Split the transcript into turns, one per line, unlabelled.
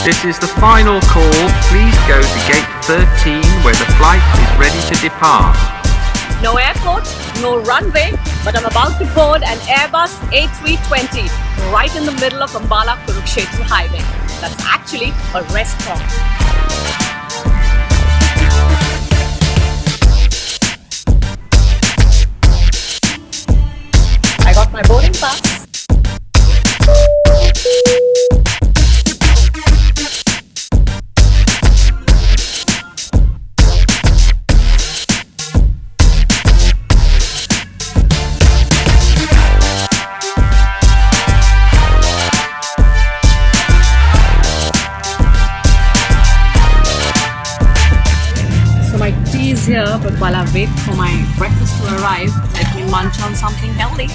This is the final call. Please go to gate 13 where the flight is ready to depart.
No airport, no runway, but I'm about to board an Airbus A320 right in the middle of Ambala Kurukshetra highway. That's actually a restaurant. I got my boarding pass. My tea is here, but while I wait for my breakfast to arrive, let me munch on something healthy.